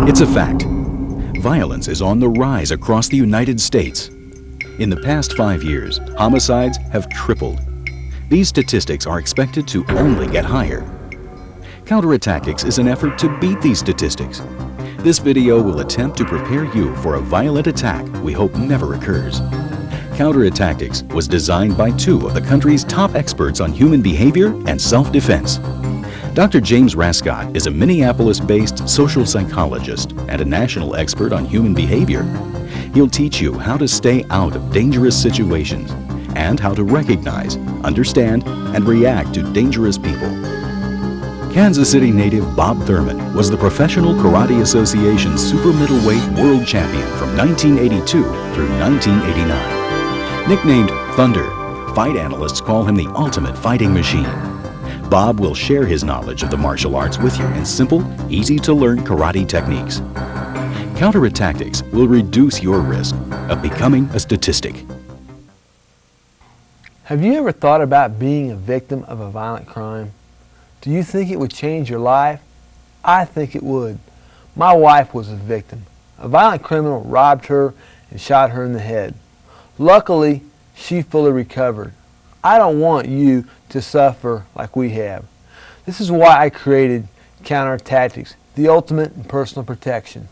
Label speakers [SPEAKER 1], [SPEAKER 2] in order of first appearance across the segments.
[SPEAKER 1] It's a fact. Violence is on the rise across the United States. In the past 5 years, homicides have tripled. These statistics are expected to only get higher. Counterattactics is an effort to beat these statistics. This video will attempt to prepare you for a violent attack we hope never occurs. Counterattactics was designed by 2 of the country's top experts on human behavior and self-defense. Dr. James Rascott is a Minneapolis-based social psychologist and a national expert on human behavior. He'll teach you how to stay out of dangerous situations and how to recognize, understand, and react to dangerous people. Kansas City native Bob Thurman was the Professional Karate Association's super middleweight world champion from 1982 through 1989. Nicknamed Thunder, fight analysts call him the ultimate fighting machine. Bob will share his knowledge of the martial arts with you in simple, easy-to-learn karate techniques. Counterattactics will reduce your risk of becoming a statistic.
[SPEAKER 2] Have you ever thought about being a victim of a violent crime? Do you think it would change your life? I think it would. My wife was a victim. A violent criminal robbed her and shot her in the head. Luckily, she fully recovered. I don't want you to suffer like we have. This is why I created Counterattactics, the ultimate in personal protection.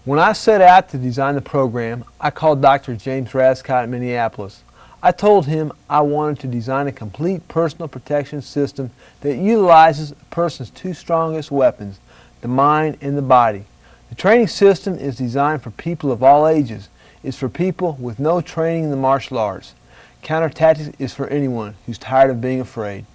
[SPEAKER 2] When I set out to design the program, I called Dr. James Rascott in Minneapolis. I told him I wanted to design a complete personal protection system that utilizes a person's 2 strongest weapons, the mind and the body. The training system is designed for people of all ages. It's for people with no training in the martial arts. Counterattactics is for anyone who's tired of being afraid.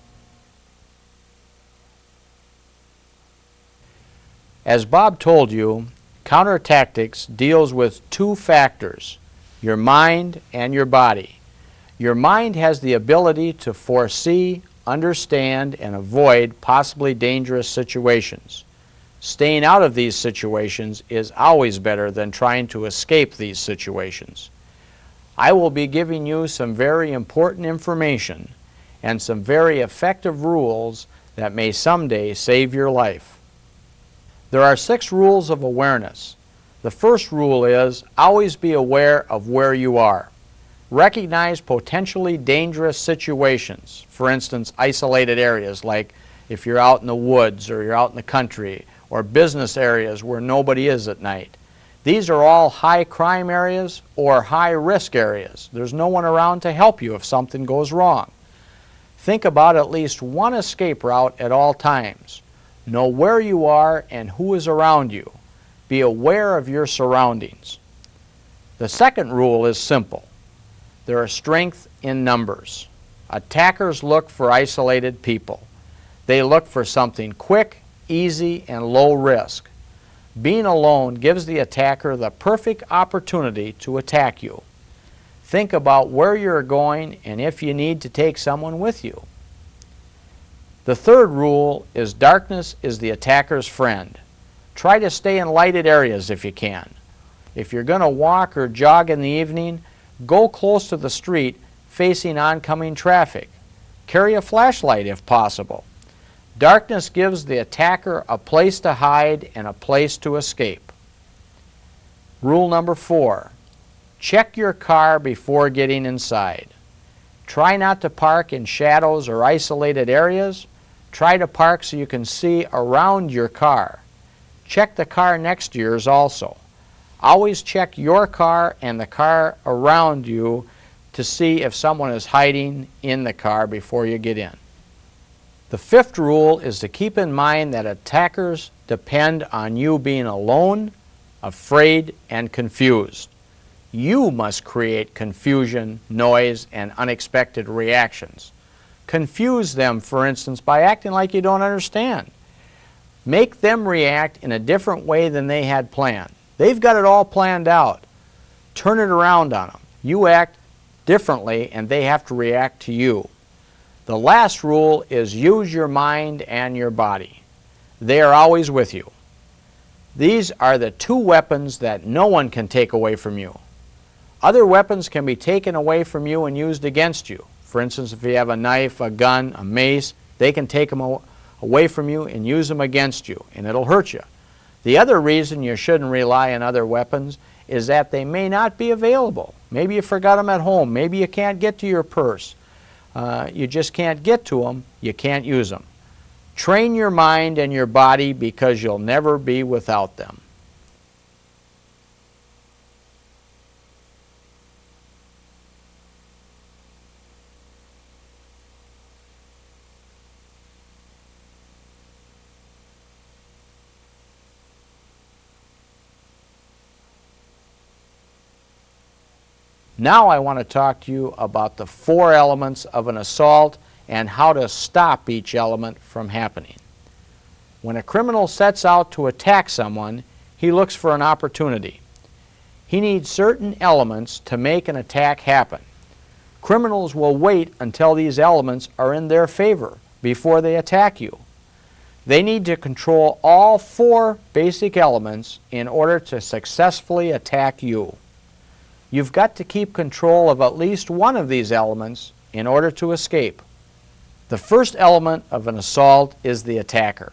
[SPEAKER 3] As Bob told you, Counterattactics deals with 2 factors, your mind and your body. Your mind has the ability to foresee, understand, and avoid possibly dangerous situations. Staying out of these situations is always better than trying to escape these situations. I will be giving you some very important information and some very effective rules that may someday save your life. There are 6 rules of awareness. The first rule is always be aware of where you are. Recognize potentially dangerous situations, for instance, isolated areas like if you're out in the woods or you're out in the country, or business areas where nobody is at night. These are all high crime areas or high risk areas. There's no one around to help you if something goes wrong. Think about at least one escape route at all times. Know where you are and who is around you. Be aware of your surroundings. The second rule is simple. There are strength in numbers. Attackers look for isolated people. They look for something quick, easy, and low risk. Being alone gives the attacker the perfect opportunity to attack you. Think about where you're going and if you need to take someone with you. The third rule is darkness is the attacker's friend. Try to stay in lighted areas if you can. If you're going to walk or jog in the evening, go close to the street facing oncoming traffic. Carry a flashlight if possible. Darkness gives the attacker a place to hide and a place to escape. Rule number 4. Check your car before getting inside. Try not to park in shadows or isolated areas. Try to park so you can see around your car. Check the car next to yours also. Always check your car and the car around you to see if someone is hiding in the car before you get in. The 5th rule is to keep in mind that attackers depend on you being alone, afraid, and confused. You must create confusion, noise, and unexpected reactions. Confuse them, for instance, by acting like you don't understand. Make them react in a different way than they had planned. They've got it all planned out. Turn it around on them. You act differently and they have to react to you. The last rule is use your mind and your body. They are always with you. These are the 2 weapons that no one can take away from you. Other weapons can be taken away from you and used against you. For instance, if you have a knife, a gun, a mace, they can take them away from you and use them against you, and it'll hurt you. The other reason you shouldn't rely on other weapons is that they may not be available. Maybe you forgot them at home. Maybe you can't get to your purse. You just can't get to them. You can't use them. Train your mind and your body because you'll never be without them. Now I want to talk to you about the 4 elements of an assault and how to stop each element from happening. When a criminal sets out to attack someone, he looks for an opportunity. He needs certain elements to make an attack happen. Criminals will wait until these elements are in their favor before they attack you. They need to control all 4 basic elements in order to successfully attack you. You've got to keep control of at least one of these elements in order to escape. The first element of an assault is the attacker.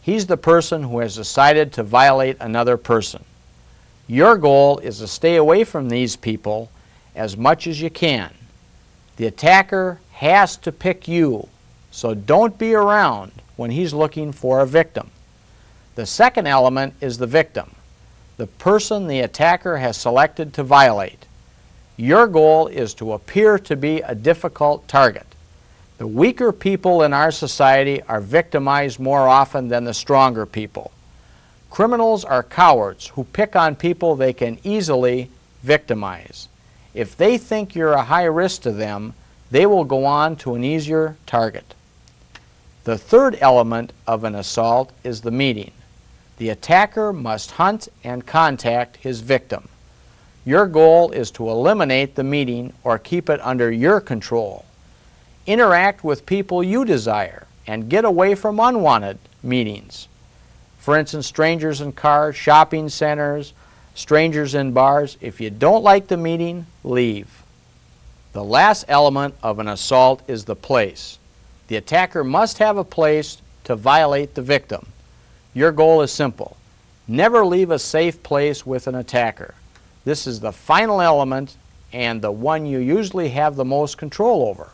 [SPEAKER 3] He's the person who has decided to violate another person. Your goal is to stay away from these people as much as you can. The attacker has to pick you, so don't be around when he's looking for a victim. The second element is the victim, the person the attacker has selected to violate. Your goal is to appear to be a difficult target. The weaker people in our society are victimized more often than the stronger people. Criminals are cowards who pick on people they can easily victimize. If they think you're a high risk to them, they will go on to an easier target. The third element of an assault is the meeting. The attacker must hunt and contact his victim. Your goal is to eliminate the meeting or keep it under your control. Interact with people you desire and get away from unwanted meetings. For instance, strangers in cars, shopping centers, strangers in bars. If you don't like the meeting, leave. The last element of an assault is the place. The attacker must have a place to violate the victim. Your goal is simple. Never leave a safe place with an attacker. This is the final element and the one you usually have the most control over.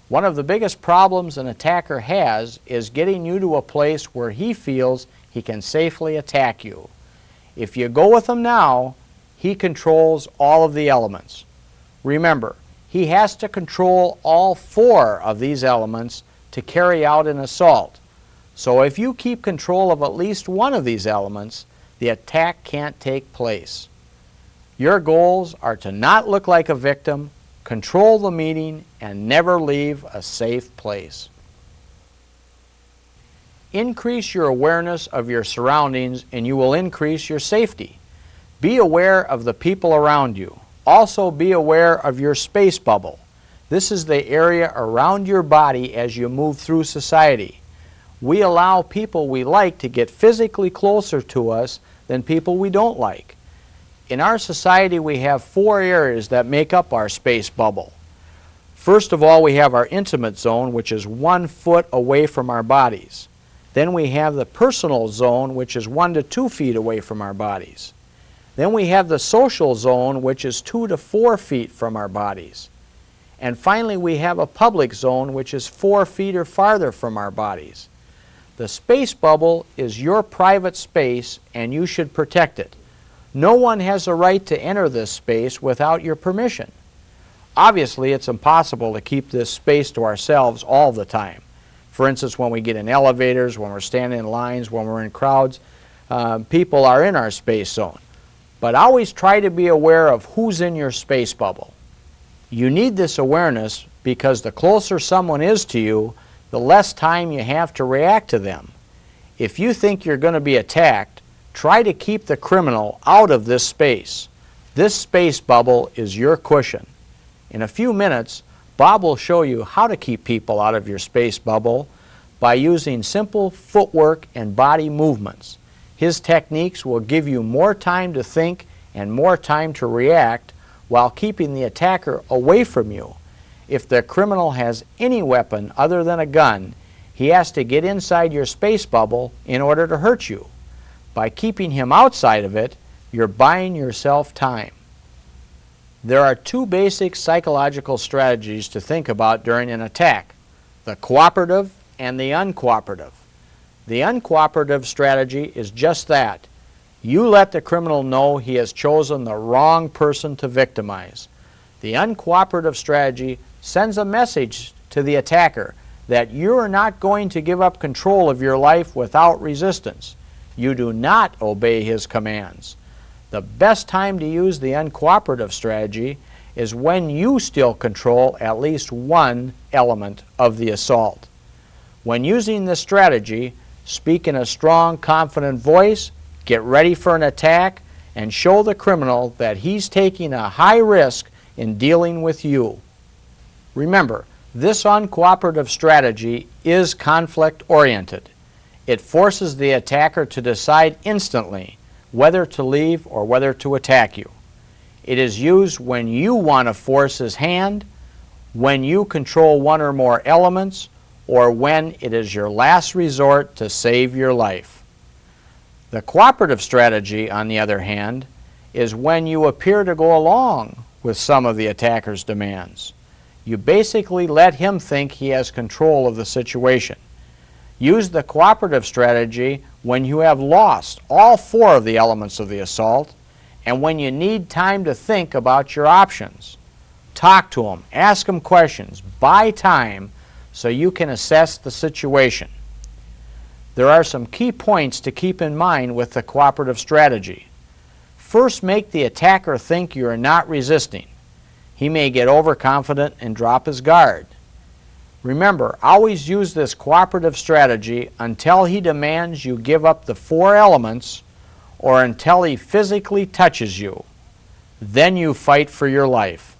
[SPEAKER 3] One of the biggest problems an attacker has is getting you to a place where he feels he can safely attack you. If you go with him now, he controls all of the elements. Remember, he has to control all 4 of these elements to carry out an assault. So if you keep control of at least one of these elements, the attack can't take place. Your goals are to not look like a victim, control the meeting, and never leave a safe place. Increase your awareness of your surroundings and you will increase your safety. Be aware of the people around you. Also be aware of your space bubble. This is the area around your body as you move through society. We allow people we like to get physically closer to us than people we don't like. In our society, we have 4 areas that make up our space bubble. First of all, we have our intimate zone, which is 1 foot away from our bodies. Then we have the personal zone, which is 1 to 2 feet away from our bodies. Then we have the social zone, which is 2 to 4 feet from our bodies. And finally, we have a public zone, which is 4 feet or farther from our bodies. The space bubble is your private space and you should protect it. No one has a right to enter this space without your permission. Obviously, it's impossible to keep this space to ourselves all the time. For instance, when we get in elevators, when we're standing in lines, when we're in crowds, people are in our space zone. But always try to be aware of who's in your space bubble. You need this awareness because the closer someone is to you, the less time you have to react to them. If you think you're going to be attacked, try to keep the criminal out of this space. This space bubble is your cushion. In a few minutes, Bob will show you how to keep people out of your space bubble by using simple footwork and body movements. His techniques will give you more time to think and more time to react while keeping the attacker away from you. If the criminal has any weapon other than a gun, he has to get inside your space bubble in order to hurt you. By keeping him outside of it, you're buying yourself time. There are two basic psychological strategies to think about during an attack: the cooperative and the uncooperative. The uncooperative strategy is just that. You let the criminal know he has chosen the wrong person to victimize. The uncooperative strategy sends a message to the attacker that you are not going to give up control of your life without resistance. You do not obey his commands. The best time to use the uncooperative strategy is when you still control at least one element of the assault. When using this strategy, speak in a strong, confident voice, get ready for an attack, and show the criminal that he's taking a high risk in dealing with you. Remember, this uncooperative strategy is conflict-oriented. It forces the attacker to decide instantly whether to leave or whether to attack you. It is used when you want to force his hand, when you control one or more elements, or when it is your last resort to save your life. The cooperative strategy, on the other hand, is when you appear to go along with some of the attacker's demands. You basically let him think he has control of the situation. Use the cooperative strategy when you have lost all four of the elements of the assault and when you need time to think about your options. Talk to him, ask him questions, buy time so you can assess the situation. There are some key points to keep in mind with the cooperative strategy. First, make the attacker think you are not resisting. He may get overconfident and drop his guard. Remember, always use this cooperative strategy until he demands you give up the four elements or until he physically touches you. Then you fight for your life.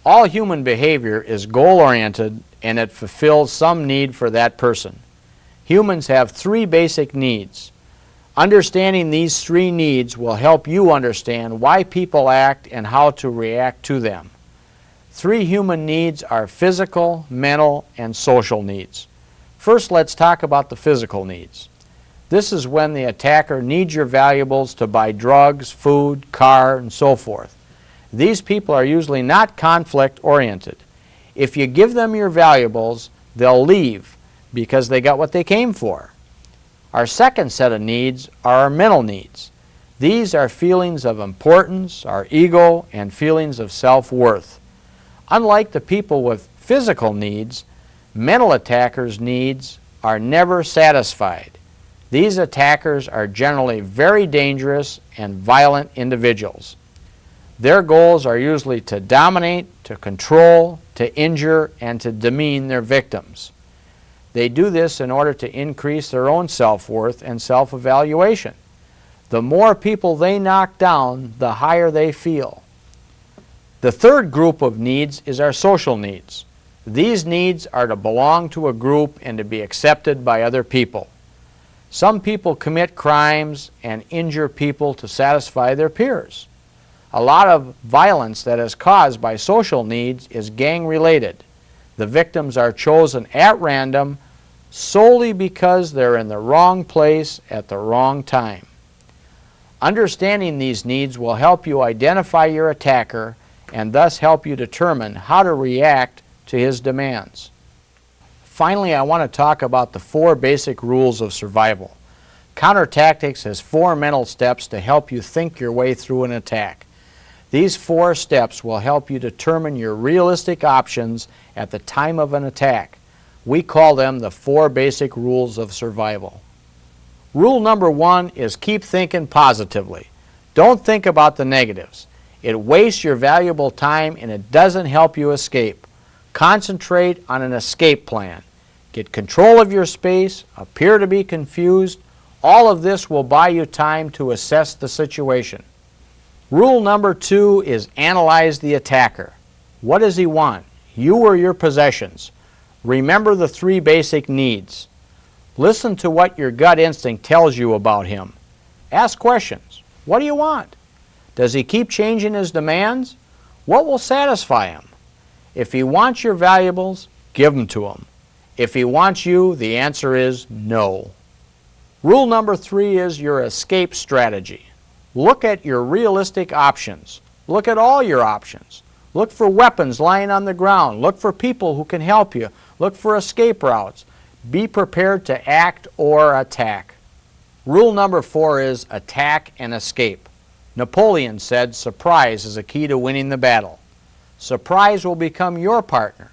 [SPEAKER 3] All human behavior is goal-oriented and it fulfills some need for that person. Humans have three basic needs. Understanding these three needs will help you understand why people act and how to react to them. Three human needs are physical, mental, and social needs. First, let's talk about the physical needs. This is when the attacker needs your valuables to buy drugs, food, car, and so forth. These people are usually not conflict-oriented. If you give them your valuables, they'll leave because they got what they came for. Our second set of needs are our mental needs. These are feelings of importance, our ego, and feelings of self-worth. Unlike the people with physical needs, mental attackers' needs are never satisfied. These attackers are generally very dangerous and violent individuals. Their goals are usually to dominate, to control, to injure, and to demean their victims. They do this in order to increase their own self-worth and self-evaluation. The more people they knock down, the higher they feel. The third group of needs is our social needs. These needs are to belong to a group and to be accepted by other people. Some people commit crimes and injure people to satisfy their peers. A lot of violence that is caused by social needs is gang-related. The victims are chosen at random solely because they're in the wrong place at the wrong time. Understanding these needs will help you identify your attacker and thus help you determine how to react to his demands. Finally, I want to talk about the four basic rules of survival. Counterattactics has four mental steps to help you think your way through an attack. These four steps will help you determine your realistic options at the time of an attack. We call them the four basic rules of survival. Rule number one is keep thinking positively. Don't think about the negatives. It wastes your valuable time and it doesn't help you escape. Concentrate on an escape plan. Get control of your space, appear to be confused. All of this will buy you time to assess the situation. Rule number two is analyze the attacker. What does he want? You or your possessions? Remember the three basic needs. Listen to what your gut instinct tells you about him. Ask questions. What do you want? Does he keep changing his demands? What will satisfy him? If he wants your valuables, give them to him. If he wants you, the answer is no. Rule number 3 is your escape strategy. Look at your realistic options. Look at all your options. Look for weapons lying on the ground. Look for people who can help you. Look for escape routes. Be prepared to act or attack. Rule number 4 is attack and escape. Napoleon said surprise is a key to winning the battle. Surprise will become your partner.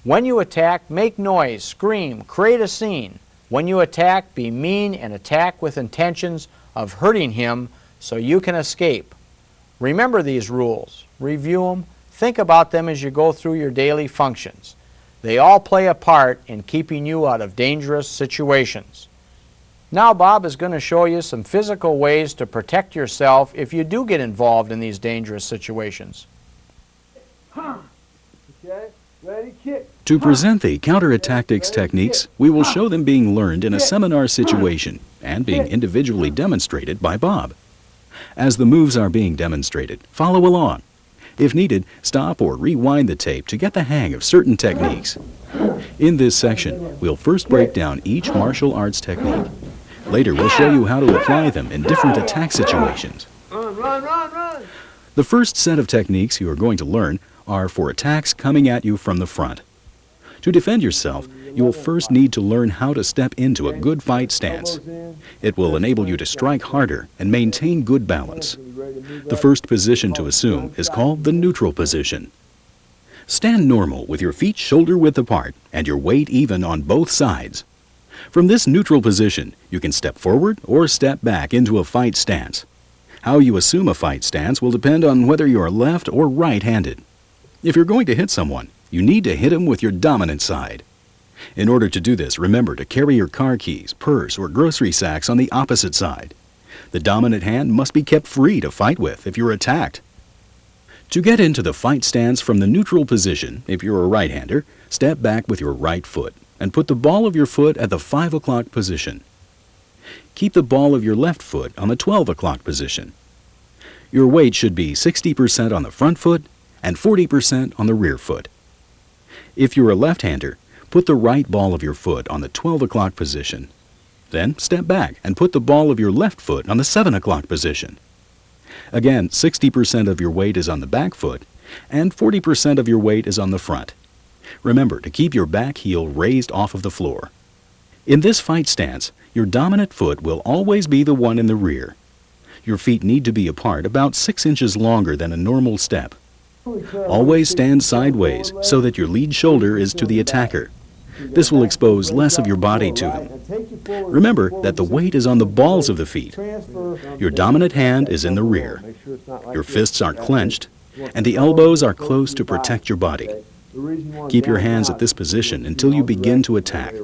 [SPEAKER 3] When you attack, make noise, scream, create a scene. When you attack, be mean and attack with intentions of hurting him so you can escape. Remember these rules, review them, think about them as you go through your daily functions. They all play a part in keeping you out of dangerous situations. Now Bob is going to show you some physical ways to protect yourself if you do get involved in these dangerous situations.
[SPEAKER 2] Okay, ready, kick.
[SPEAKER 1] To present the counter-tactics techniques, we will show them being learned in a seminar situation and being individually demonstrated by Bob. As the moves are being demonstrated, follow along. If needed, stop or rewind the tape to get the hang of certain techniques. In this section, we'll first break down each martial arts technique. Later, we'll show you how to apply them in different attack situations.
[SPEAKER 2] Run.
[SPEAKER 1] The first set of techniques you are going to learn are for attacks coming at you from the front. To defend yourself, you will first need to learn how to step into a good fight stance. It will enable you to strike harder and maintain good balance. The first position to assume is called the neutral position. Stand normal with your feet shoulder-width apart and your weight even on both sides. From this neutral position, you can step forward or step back into a fight stance. How you assume a fight stance will depend on whether you are left or right-handed. If you're going to hit someone, you need to hit him with your dominant side. In order to do this, remember to carry your car keys, purse, or grocery sacks on the opposite side. The dominant hand must be kept free to fight with if you're attacked. To get into the fight stance from the neutral position, if you're a right-hander, step back with your right foot and put the ball of your foot at the 5 o'clock position. Keep the ball of your left foot on the 12 o'clock position. Your weight should be 60% on the front foot and 40% on the rear foot. If you're a left-hander, put the right ball of your foot on the 12 o'clock position. Then step back and put the ball of your left foot on the 7 o'clock position. Again, 60% of your weight is on the back foot and 40% of your weight is on the front. Remember to keep your back heel raised off of the floor. In this fight stance, your dominant foot will always be the one in the rear. Your feet need to be apart about 6 inches longer than a normal step. Always stand sideways so that your lead shoulder is to the attacker. This will expose less of your body to him. Remember that the weight is on the balls of the feet. Your dominant hand is in the rear. Your fists are clenched, and the elbows are close to protect your body. Keep your hands at this position until you begin to attack.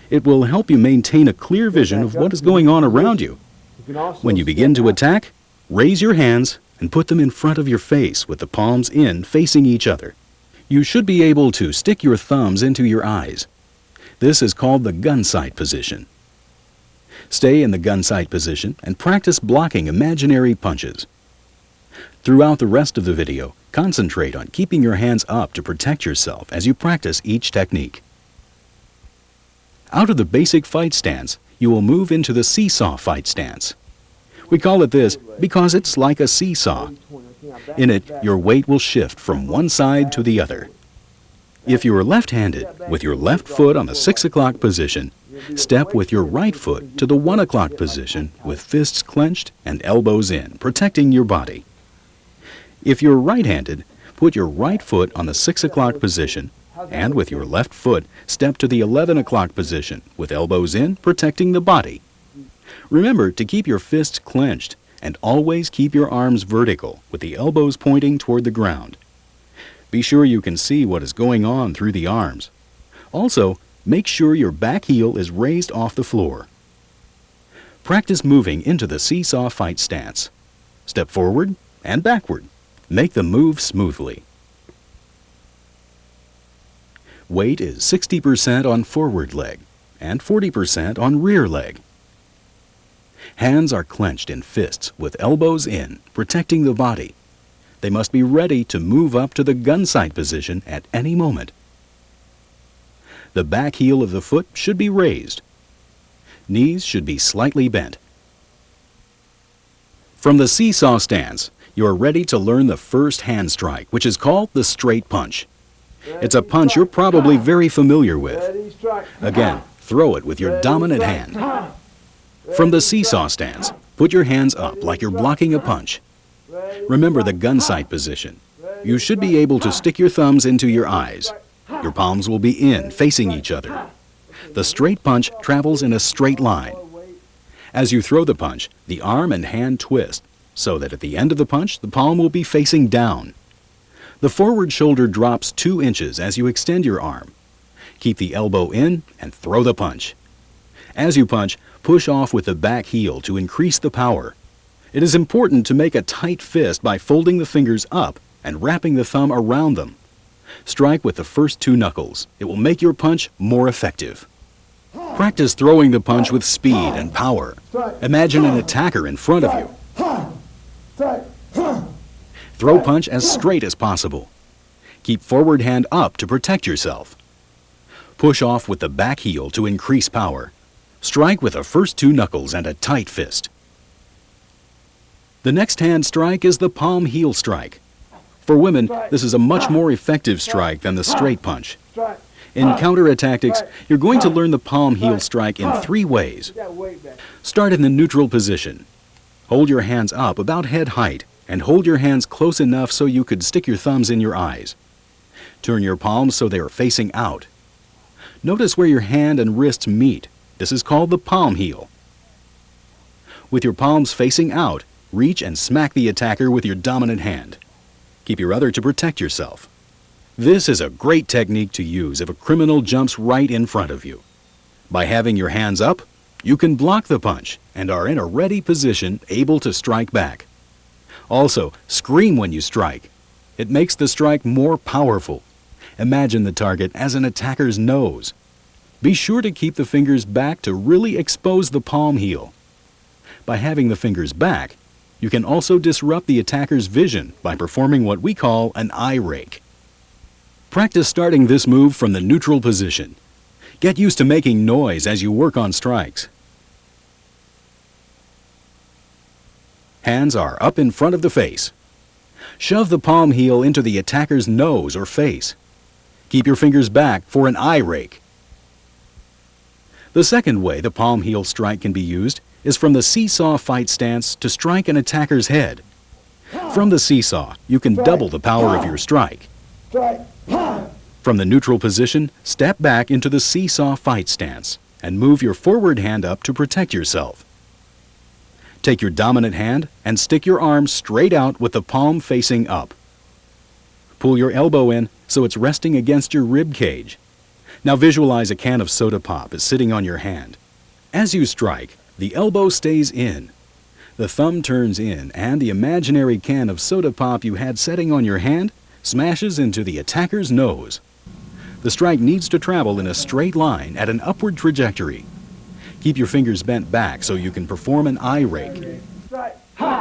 [SPEAKER 1] It will help you maintain a clear vision of what is going on around you. When you begin to attack, raise your hands and put them in front of your face with the palms in facing each other. You should be able to stick your thumbs into your eyes. This is called the gun sight position. Stay in the gun sight position and practice blocking imaginary punches. Throughout the rest of the video, concentrate on keeping your hands up to protect yourself as you practice each technique. Out of the basic fight stance, you will move into the seesaw fight stance. We call it this because it's like a seesaw. In it, your weight will shift from one side to the other. If you are left-handed, with your left foot on the 6 o'clock position, step with your right foot to the 1 o'clock position with fists clenched and elbows in, protecting your body. If you're right-handed, put your right foot on the 6 o'clock position and with your left foot, step to the 11 o'clock position with elbows in, protecting the body. Remember to keep your fists clenched and always keep your arms vertical with the elbows pointing toward the ground. Be sure you can see what is going on through the arms. Also, make sure your back heel is raised off the floor. Practice moving into the seesaw fight stance. Step forward and backward. Make the move smoothly. Weight is 60% on forward leg and 40% on rear leg. Hands are clenched in fists with elbows in, protecting the body. They must be ready to move up to the gun sight position at any moment. The back heel of the foot should be raised. Knees should be slightly bent. From the seesaw stance, you are ready to learn the first hand strike, which is called the straight punch. It's a punch you're probably very familiar with. Again, throw it with your dominant hand. From the seesaw stance, put your hands up like you're blocking a punch. Remember the gun sight position. You should be able to stick your thumbs into your eyes. Your palms will be in, facing each other. The straight punch travels in a straight line. As you throw the punch, the arm and hand twist, so that at the end of the punch, the palm will be facing down. The forward shoulder drops 2 inches as you extend your arm. Keep the elbow in and throw the punch. As you punch, push off with the back heel to increase the power. It is important to make a tight fist by folding the fingers up and wrapping the thumb around them. Strike with the first 2 knuckles. It will make your punch more effective. Practice throwing the punch with speed and power. Imagine an attacker in front of you. Throw punch as straight as possible. Keep forward hand up to protect yourself. Push off with the back heel to increase power. Strike with the first 2 knuckles and a tight fist. The next hand strike is the palm heel strike. For women, this is a much more effective strike than the straight punch. In counter-tactics, you're going to learn the palm heel strike in 3 ways. Start in the neutral position. Hold your hands up about head height and hold your hands close enough so you could stick your thumbs in your eyes. Turn your palms so they are facing out. Notice where your hand and wrists meet. This is called the palm heel. With your palms facing out, reach and smack the attacker with your dominant hand. Keep your other to protect yourself. This is a great technique to use if a criminal jumps right in front of you. By having your hands up, you can block the punch and are in a ready position, able to strike back. Also, scream when you strike. It makes the strike more powerful. Imagine the target as an attacker's nose. Be sure to keep the fingers back to really expose the palm heel. By having the fingers back, you can also disrupt the attacker's vision by performing what we call an eye rake. Practice starting this move from the neutral position. Get used to making noise as you work on strikes. Hands are up in front of the face. Shove the palm heel into the attacker's nose or face. Keep your fingers back for an eye rake. The second way the palm heel strike can be used is from the seesaw fight stance to strike an attacker's head. From the seesaw, you can double the power of your strike. From the neutral position, step back into the seesaw fight stance and move your forward hand up to protect yourself. Take your dominant hand and stick your arm straight out with the palm facing up. Pull your elbow in so it's resting against your rib cage. Now visualize a can of soda pop is sitting on your hand. As you strike, the elbow stays in. The thumb turns in and the imaginary can of soda pop you had setting on your hand smashes into the attacker's nose. The strike needs to travel in a straight line at an upward trajectory. Keep your fingers bent back so you can perform an eye rake.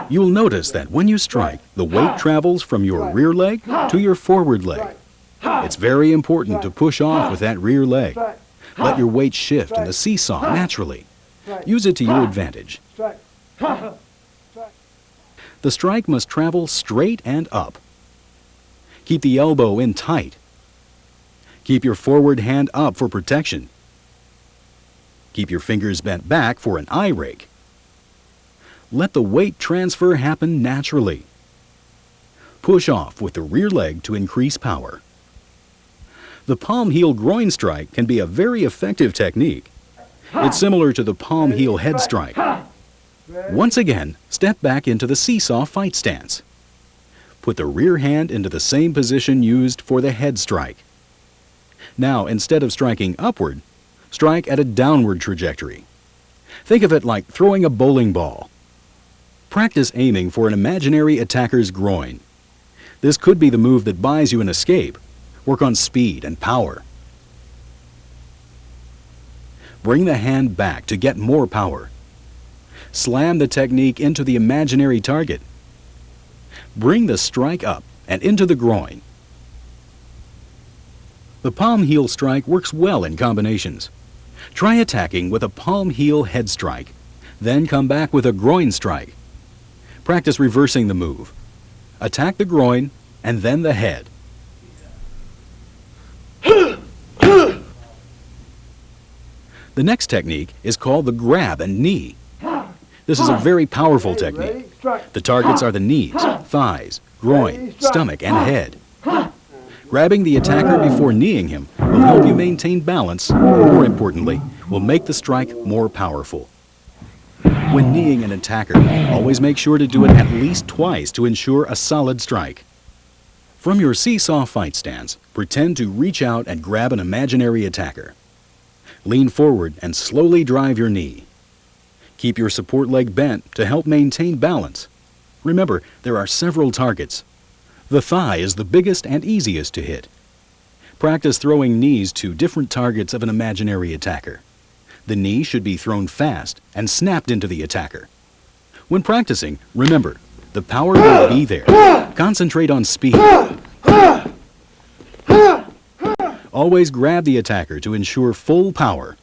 [SPEAKER 1] You'll notice that when you strike, the weight travels from your rear leg to your forward leg. It's very important to push off with that rear leg. Let your weight shift in the seesaw naturally. Use it to your advantage. The strike must travel straight and up. Keep the elbow in tight. Keep your forward hand up for protection. Keep your fingers bent back for an eye rake. Let the weight transfer happen naturally. Push off with the rear leg to increase power. The palm heel groin strike can be a very effective technique. It's similar to the palm heel head strike. Once again, step back into the seesaw fight stance. Put the rear hand into the same position used for the head strike. Now, instead of striking upward, strike at a downward trajectory. Think of it like throwing a bowling ball. Practice aiming for an imaginary attacker's groin. This could be the move that buys you an escape. Work on speed and power. Bring the hand back to get more power. Slam the technique into the imaginary target. Bring the strike up and into the groin. The palm heel strike works well in combinations. Try attacking with a palm heel head strike, then come back with a groin strike. Practice reversing the move. Attack the groin and then the head. The next technique is called the grab and knee. This is a very powerful technique. The targets are the knees, thighs, groin, stomach, and head. Grabbing the attacker before kneeing him will help you maintain balance, or more importantly, will make the strike more powerful. When kneeing an attacker, always make sure to do it at least twice to ensure a solid strike. From your seesaw fight stance, pretend to reach out and grab an imaginary attacker. Lean forward and slowly drive your knee. Keep your support leg bent to help maintain balance. Remember, there are several targets. The thigh is the biggest and easiest to hit. Practice throwing knees to different targets of an imaginary attacker. The knee should be thrown fast and snapped into the attacker. When practicing, remember, the power will be there. Concentrate on speed. Always grab the attacker to ensure full power.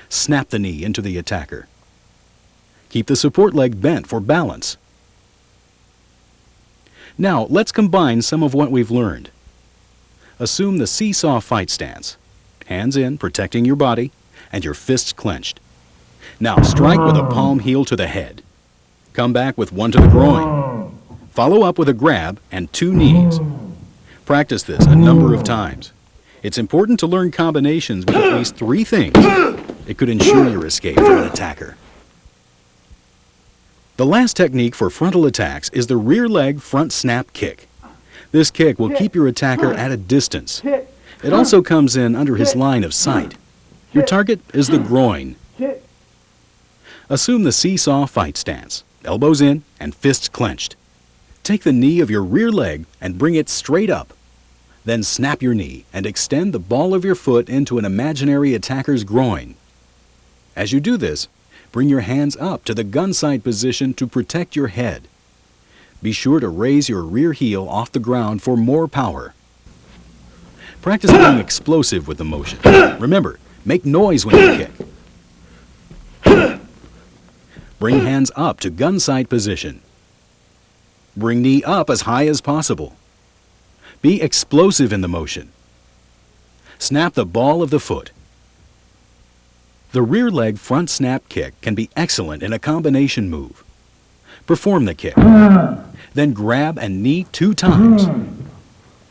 [SPEAKER 1] Snap the knee into the attacker. Keep the support leg bent for balance. Now, let's combine some of what we've learned. Assume the seesaw fight stance. Hands in, protecting your body, and your fists clenched. Now, strike with a palm heel to the head. Come back with one to the groin. Follow up with a grab and 2 knees. Practice this a number of times. It's important to learn combinations with at least 3 things. It could ensure your escape from an attacker. The last technique for frontal attacks is the rear leg front snap kick. This kick will keep your attacker at a distance. It also comes in under his line of sight. Your target is the groin. Assume the seesaw fight stance, elbows in and fists clenched. Take the knee of your rear leg and bring it straight up. Then snap your knee and extend the ball of your foot into an imaginary attacker's groin. As you do this, bring your hands up to the gun sight position to protect your head. Be sure to raise your rear heel off the ground for more power. Practice being explosive with the motion. Remember, make noise when you kick. Bring hands up to gun sight position. Bring knee up as high as possible. Be explosive in the motion. Snap the ball of the foot. The rear leg front snap kick can be excellent in a combination move. Perform the kick. Then grab and knee 2 times.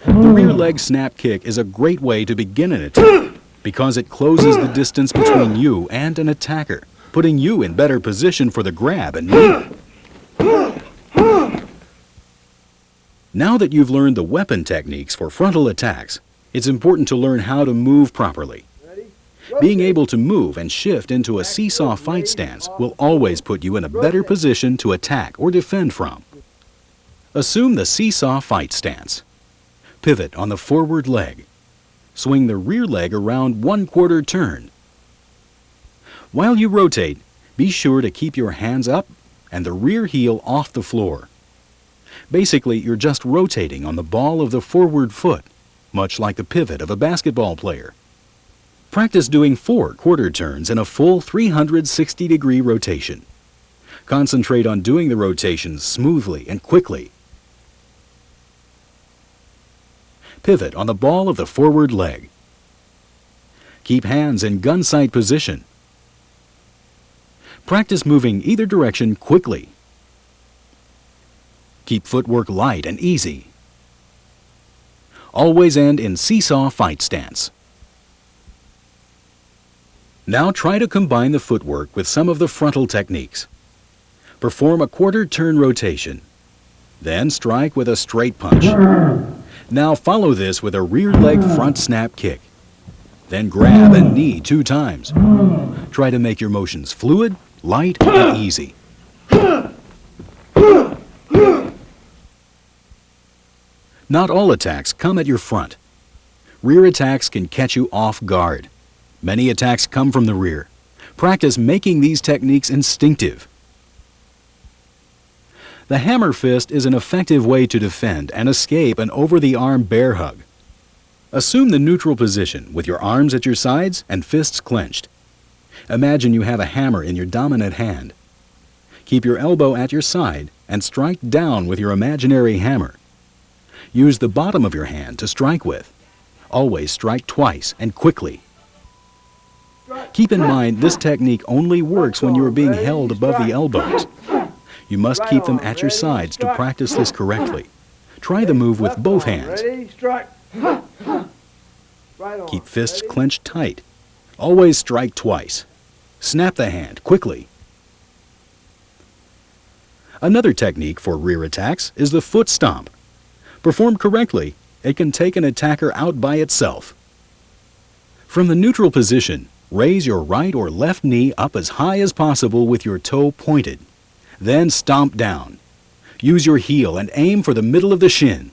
[SPEAKER 1] The rear leg snap kick is a great way to begin an attack because it closes the distance between you and an attacker, putting you in better position for the grab and knee. Now that you've learned the weapon techniques for frontal attacks, it's important to learn how to move properly. Being able to move and shift into a seesaw fight stance will always put you in a better position to attack or defend from. Assume the seesaw fight stance. Pivot on the forward leg. Swing the rear leg around 1/4 turn. While you rotate, be sure to keep your hands up and the rear heel off the floor. Basically, you're just rotating on the ball of the forward foot, much like the pivot of a basketball player. Practice doing 4 quarter turns in a full 360-degree rotation. Concentrate on doing the rotations smoothly and quickly. Pivot on the ball of the forward leg. Keep hands in gun sight position. Practice moving either direction quickly. Keep footwork light and easy. Always end in seesaw fight stance. Now try to combine the footwork with some of the frontal techniques. Perform a quarter turn rotation. Then strike with a straight punch. Now follow this with a rear leg front snap kick. Then grab and knee 2 times. Try to make your motions fluid, light, and easy. Not all attacks come at your front. Rear attacks can catch you off guard. Many attacks come from the rear. Practice making these techniques instinctive. The hammer fist is an effective way to defend and escape an over-the-arm bear hug. Assume the neutral position with your arms at your sides and fists clenched. Imagine you have a hammer in your dominant hand. Keep your elbow at your side and strike down with your imaginary hammer. Use the bottom of your hand to strike with. Always strike twice and quickly. Keep in mind this technique only works when you are being held above the elbows. You must keep them at your sides to practice this correctly. Try the move with both hands. Keep fists clenched tight. Always strike twice. Snap the hand quickly. Another technique for rear attacks is the foot stomp. Performed correctly, it can take an attacker out by itself. From the neutral position, raise your right or left knee up as high as possible with your toe pointed. Then stomp down. Use your heel and aim for the middle of the shin.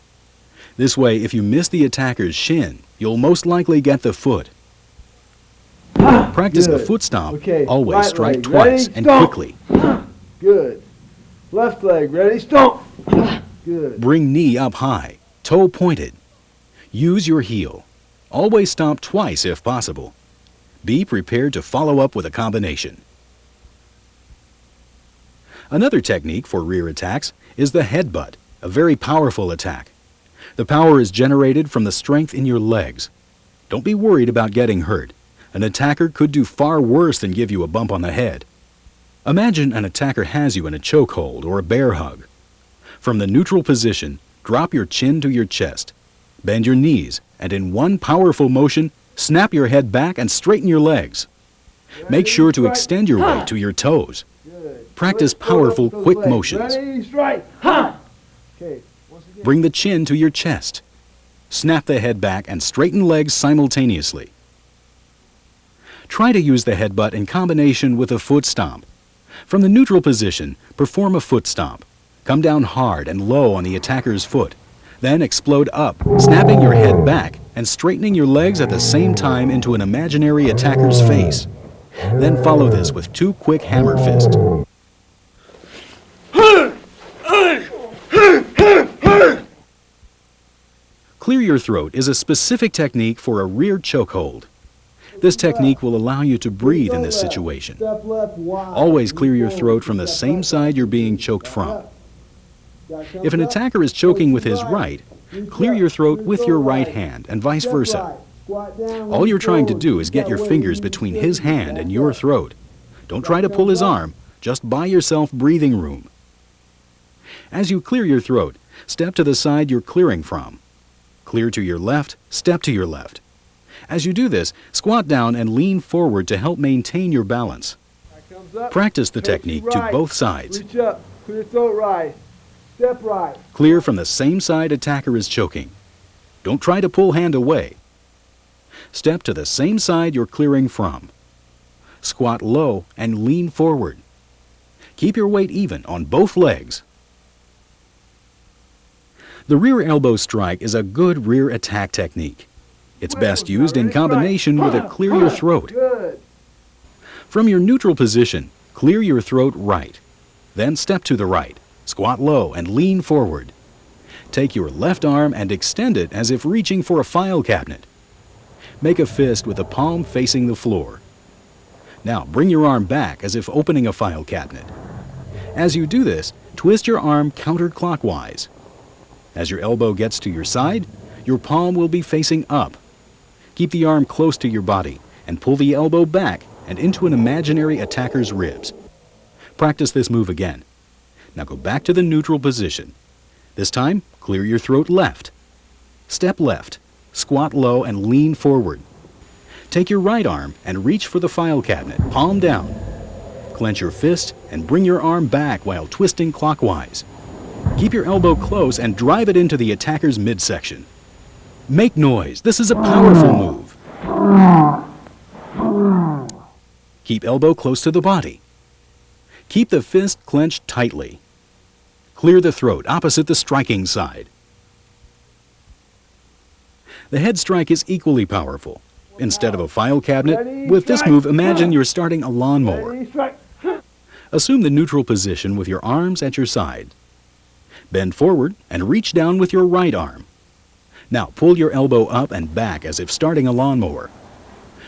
[SPEAKER 1] This way, if you miss the attacker's shin, you'll most likely get the foot. Practice the foot stomp.
[SPEAKER 2] Okay,
[SPEAKER 1] Always
[SPEAKER 2] right
[SPEAKER 1] strike
[SPEAKER 2] leg,
[SPEAKER 1] twice
[SPEAKER 2] ready,
[SPEAKER 1] and
[SPEAKER 2] stomp.
[SPEAKER 1] quickly.
[SPEAKER 2] Good. Left leg, ready, stomp. Good.
[SPEAKER 1] Bring knee up high, toe pointed. Use your heel. Always stomp twice if possible. Be prepared to follow up with a combination. Another technique for rear attacks is the headbutt, a very powerful attack. The power is generated from the strength in your legs. Don't be worried about getting hurt. An attacker could do far worse than give you a bump on the head. Imagine an attacker has you in a chokehold or a bear hug. From the neutral position, drop your chin to your chest. Bend your knees, and in one powerful motion, snap your head back and straighten your legs. Make sure to extend your weight to your toes. Practice powerful, quick motions. Bring the chin to your chest. Snap the head back and straighten legs simultaneously. Try to use the headbutt in combination with a foot stomp. From the neutral position, perform a foot stomp. Come down hard and low on the attacker's foot. Then explode up, snapping your head back and straightening your legs at the same time into an imaginary attacker's face. Then follow this with 2 quick hammer fists. Clear your throat is a specific technique for a rear chokehold. This technique will allow you to breathe in this situation. Always clear your throat from the same side you're being choked from. If an attacker is choking with his right, clear your throat with your right hand and vice versa. All you're trying to do is get your fingers between his hand and your throat. Don't try to pull his arm, just buy yourself breathing room. As you clear your throat, step to the side you're clearing from. Clear to your left, step to your left. As you do this, squat down and lean forward to help maintain your balance. Practice the technique to both sides.
[SPEAKER 2] Reach up, clear throat right, step right.
[SPEAKER 1] Clear from the same side attacker is choking. Don't try to pull hand away. Step to the same side you're clearing from. Squat low and lean forward. Keep your weight even on both legs. The rear elbow strike is a good rear attack technique. It's best used in combination with a clear your throat. From your neutral position, clear your throat right. Then step to the right, squat low and lean forward. Take your left arm and extend it as if reaching for a file cabinet. Make a fist with the palm facing the floor. Now bring your arm back as if opening a file cabinet. As you do this, twist your arm counterclockwise. As your elbow gets to your side, your palm will be facing up. Keep the arm close to your body and pull the elbow back and into an imaginary attacker's ribs. Practice this move again. Now go back to the neutral position. This time, clear your throat left. Step left, squat low and lean forward. Take your right arm and reach for the file cabinet, palm down. Clench your fist and bring your arm back while twisting clockwise. Keep your elbow close and drive it into the attacker's midsection. Make noise. This is a powerful move. Keep elbow close to the body. Keep the fist clenched tightly. Clear the throat opposite the striking side. The head strike is equally powerful. Instead of a file cabinet, with this move, imagine you're starting a lawnmower. Assume the neutral position with your arms at your side. Bend forward and reach down with your right arm. Now pull your elbow up and back as if starting a lawnmower.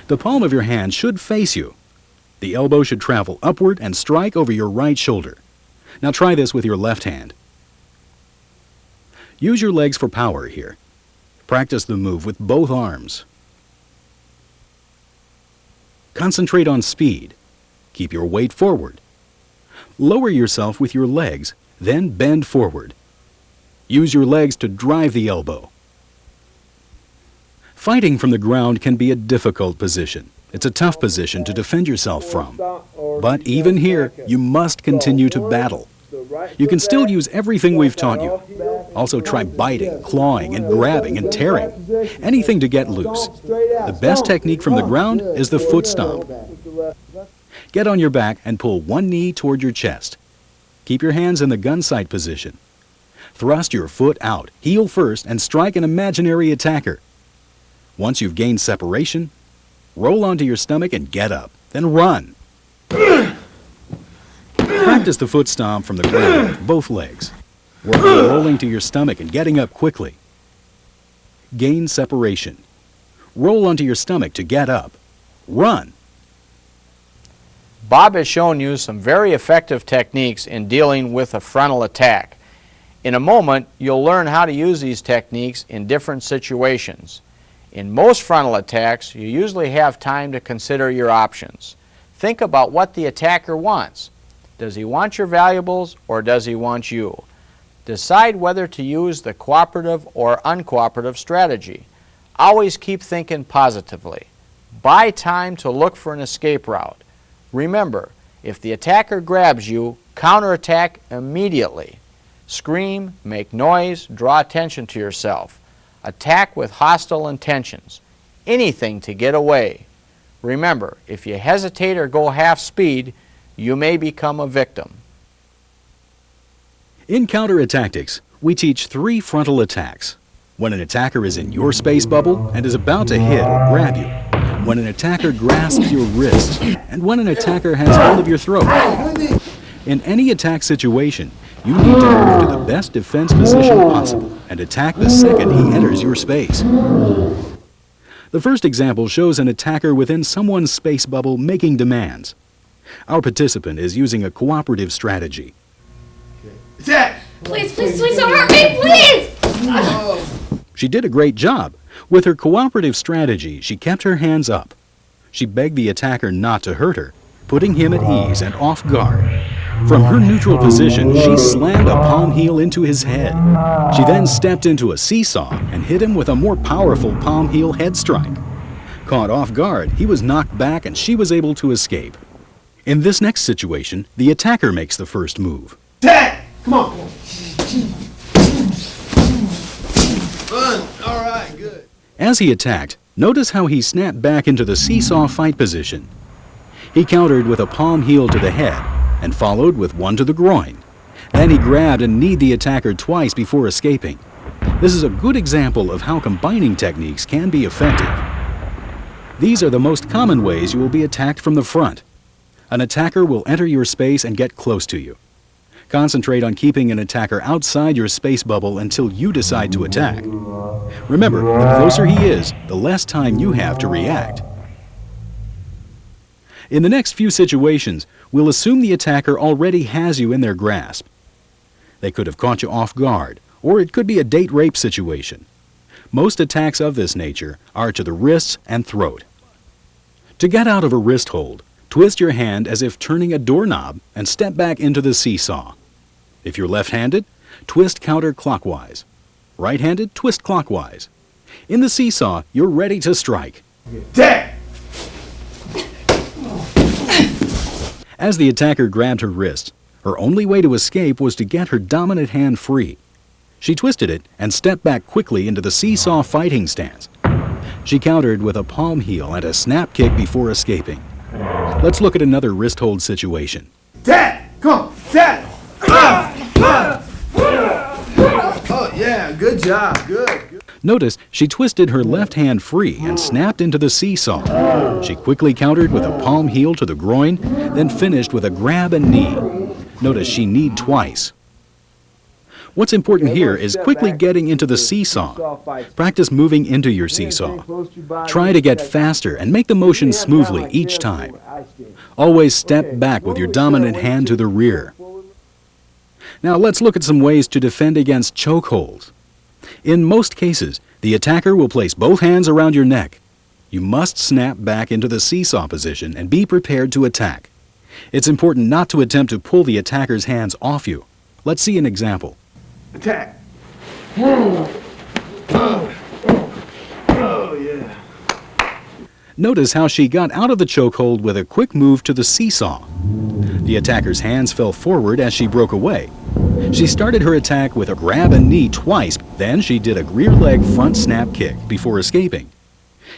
[SPEAKER 1] The palm of your hand should face you. The elbow should travel upward and strike over your right shoulder. Now try this with your left hand. Use your legs for power here. Practice the move with both arms. Concentrate on speed. Keep your weight forward. Lower yourself with your legs, then bend forward. Use your legs to drive the elbow. Fighting from the ground can be a difficult position. It's a tough position to defend yourself from. But even here, you must continue to battle. You can still use everything we've taught you. Also try biting, clawing, and grabbing and tearing. Anything to get loose. The best technique from the ground is the foot stomp. Get on your back and pull one knee toward your chest. Keep your hands in the gun sight position. Thrust your foot out, heel first, and strike an imaginary attacker. Once you've gained separation, roll onto your stomach and get up, then run. Practice the foot stomp from the ground with both legs. Work on rolling to your stomach and getting up quickly. Gain separation. Roll onto your stomach to get up. Run.
[SPEAKER 3] Bob has shown you some very effective techniques in dealing with a frontal attack. In a moment, you'll learn how to use these techniques in different situations. In most frontal attacks, you usually have time to consider your options. Think about what the attacker wants. Does he want your valuables or does he want you? Decide whether to use the cooperative or uncooperative strategy. Always keep thinking positively. Buy time to look for an escape route. Remember, if the attacker grabs you, counterattack immediately. Scream, make noise, draw attention to yourself. Attack with hostile intentions. Anything to get away. Remember, if you hesitate or go half speed, you may become a victim.
[SPEAKER 1] In counter-attactics, we teach 3 frontal attacks. When an attacker is in your space bubble and is about to hit or grab you. When an attacker grasps your wrists, and when an attacker has hold of your throat. In any attack situation, you need to move to the best defense position possible and attack the second he enters your space. The first example shows an attacker within someone's space bubble making demands. Our participant is using a cooperative strategy.
[SPEAKER 4] Attack!
[SPEAKER 5] Please, please, please don't hurt me, please!
[SPEAKER 1] She did a great job. With her cooperative strategy, she kept her hands up. She begged the attacker not to hurt her, putting him at ease and off guard. From her neutral position, she slammed a palm heel into his head. She then stepped into a seesaw and hit him with a more powerful palm heel head strike. Caught off guard, he was knocked back and she was able to escape. In this next situation, the attacker makes the first move.
[SPEAKER 4] Attack! Come on! Run! All right, good.
[SPEAKER 1] As he attacked, notice how he snapped back into the seesaw fight position. He countered with a palm heel to the head and followed with one to the groin. Then he grabbed and kneed the attacker twice before escaping. This is a good example of how combining techniques can be effective. These are the most common ways you will be attacked from the front. An attacker will enter your space and get close to you. Concentrate on keeping an attacker outside your space bubble until you decide to attack. Remember, the closer he is, the less time you have to react. In the next few situations, we'll assume the attacker already has you in their grasp. They could have caught you off guard, or it could be a date rape situation. Most attacks of this nature are to the wrists and throat. To get out of a wrist hold, twist your hand as if turning a doorknob and step back into the seesaw. If you're left-handed, twist counterclockwise. Right-handed, twist clockwise. In the seesaw, you're ready to strike.
[SPEAKER 4] Attack!
[SPEAKER 1] As the attacker grabbed her wrist, her only way to escape was to get her dominant hand free. She twisted it and stepped back quickly into the seesaw fighting stance. She countered with a palm heel and a snap kick before escaping. Let's look at another wrist hold situation.
[SPEAKER 4] Attack! Come on! Attack! Oh, yeah, good job. Good.
[SPEAKER 1] Notice she twisted her left hand free and snapped into the seesaw. She quickly countered with a palm heel to the groin, then finished with a grab and knee. Notice she kneed twice. What's important here is quickly getting into the seesaw. Practice moving into your seesaw. Try to get faster and make the motion smoothly each time. Always step back with your dominant hand to the rear. Now let's look at some ways to defend against chokeholds. In most cases, the attacker will place both hands around your neck. You must snap back into the seesaw position and be prepared to attack. It's important not to attempt to pull the attacker's hands off you. Let's see an example.
[SPEAKER 4] Attack. Oh, yeah.
[SPEAKER 1] Notice how she got out of the chokehold with a quick move to the seesaw. The attacker's hands fell forward as she broke away. She started her attack with a grab and knee twice, then she did a rear leg front snap kick before escaping.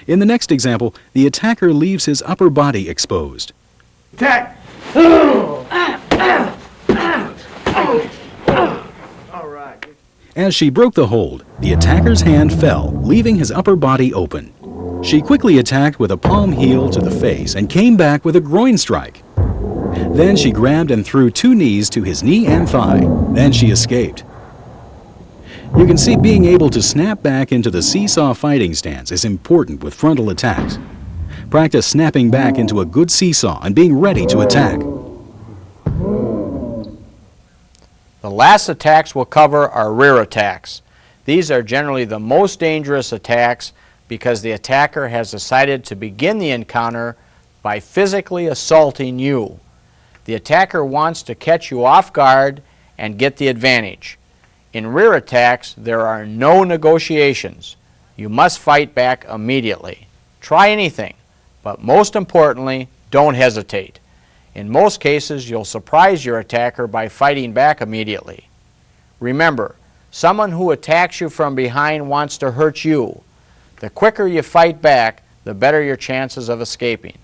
[SPEAKER 1] In the next example, the attacker leaves his upper body exposed.
[SPEAKER 4] Attack.
[SPEAKER 1] As she broke the hold, the attacker's hand fell, leaving his upper body open. She quickly attacked with a palm heel to the face and came back with a groin strike. Then she grabbed and threw 2 knees to his knee and thigh. Then she escaped. You can see being able to snap back into the seesaw fighting stance is important with frontal attacks. Practice snapping back into a good seesaw and being ready to attack.
[SPEAKER 3] The last attacks we'll cover are rear attacks. These are generally the most dangerous attacks because the attacker has decided to begin the encounter by physically assaulting you. The attacker wants to catch you off guard and get the advantage. In rear attacks, there are no negotiations. You must fight back immediately. Try anything, but most importantly, don't hesitate. In most cases, you'll surprise your attacker by fighting back immediately. Remember, someone who attacks you from behind wants to hurt you. The quicker you fight back, the better your chances of escaping.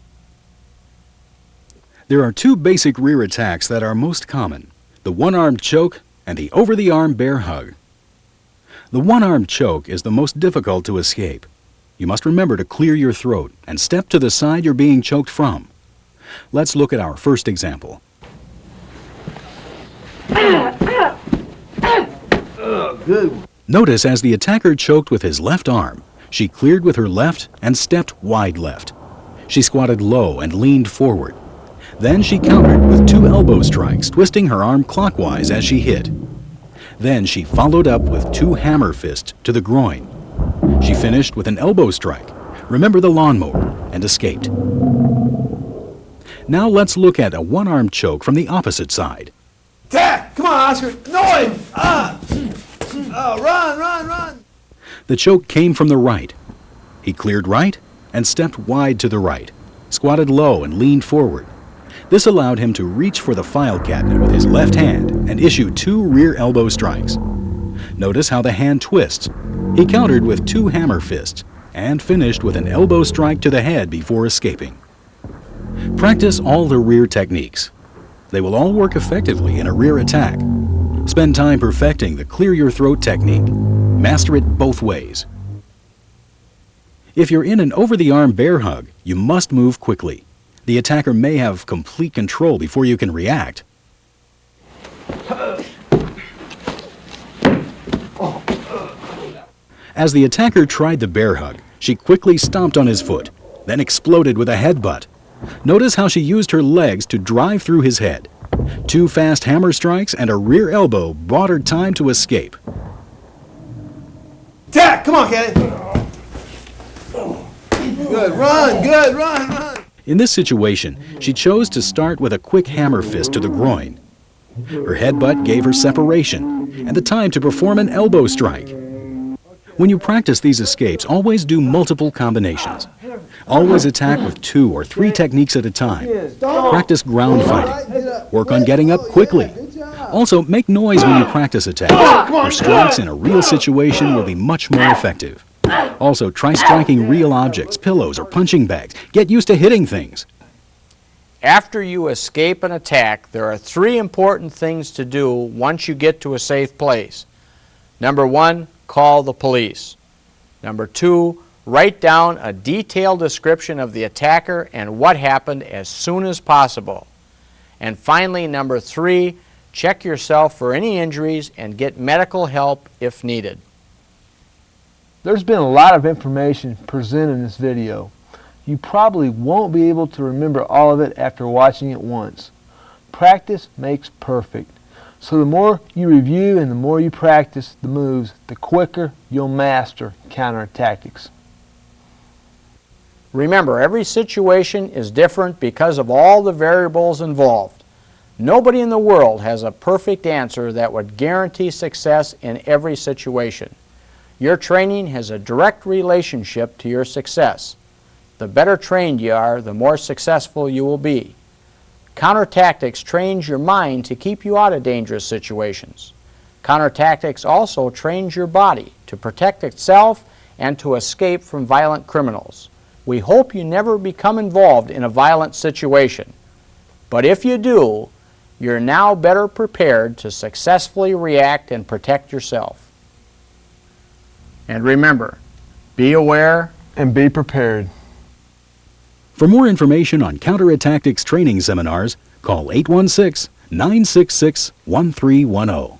[SPEAKER 1] There are 2 basic rear attacks that are most common: the one-armed choke and the over-the-arm bear hug. The one-armed choke is the most difficult to escape. You must remember to clear your throat and step to the side you're being choked from. Let's look at our first example.
[SPEAKER 4] Good.
[SPEAKER 1] Notice as the attacker choked with his left arm, she cleared with her left and stepped wide left. She squatted low and leaned forward. Then she countered with 2 elbow strikes, twisting her arm clockwise as she hit. Then she followed up with 2 hammer fists to the groin. She finished with an elbow strike, remember the lawnmower, and escaped. Now let's look at a one-armed choke from the opposite side.
[SPEAKER 4] Attack! Come on, Oscar. Annoying! Oh, run!
[SPEAKER 1] The choke came from the right. He cleared right and stepped wide to the right, squatted low and leaned forward. This allowed him to reach for the file cabinet with his left hand and issue 2 rear elbow strikes. Notice how the hand twists. He countered with 2 hammer fists and finished with an elbow strike to the head before escaping. Practice all the rear techniques. They will all work effectively in a rear attack. Spend time perfecting the clear your throat technique. Master it both ways. If you're in an over-the-arm bear hug, you must move quickly. The attacker may have complete control before you can react. As the attacker tried the bear hug, she quickly stomped on his foot, then exploded with a headbutt. Notice how she used her legs to drive through his head. 2 fast hammer strikes and a rear elbow bought her time to escape.
[SPEAKER 4] Attack! Come on, Kenny. Good, run!
[SPEAKER 1] In this situation, she chose to start with a quick hammer fist to the groin. Her headbutt gave her separation and the time to perform an elbow strike. When you practice these escapes, always do multiple combinations. Always attack with 2 or 3 techniques at a time. Practice ground fighting. Work on getting up quickly. Also, make noise when you practice attacks. Your strikes in a real situation will be much more effective. Also, try striking real objects, pillows, or punching bags. Get used to hitting things.
[SPEAKER 3] After you escape an attack, there are 3 important things to do once you get to a safe place. Number 1, call the police. Number 2, write down a detailed description of the attacker and what happened as soon as possible. And finally, number 3, Check yourself for any injuries and get medical help if needed.
[SPEAKER 2] There's been a lot of information presented in this video. You probably won't be able to remember all of it after watching it once. Practice makes perfect. So the more you review and the more you practice the moves, the quicker you'll master counter tactics.
[SPEAKER 3] Remember, every situation is different because of all the variables involved. Nobody in the world has a perfect answer that would guarantee success in every situation. Your training has a direct relationship to your success. The better trained you are, the more successful you will be. Counter tactics trains your mind to keep you out of dangerous situations. Counter tactics also trains your body to protect itself and to escape from violent criminals. We hope you never become involved in a violent situation. But if you do, you're now better prepared to successfully react and protect yourself. And remember, be aware
[SPEAKER 2] and be prepared.
[SPEAKER 1] For more information on counterattactics training seminars, call 816-966-1310.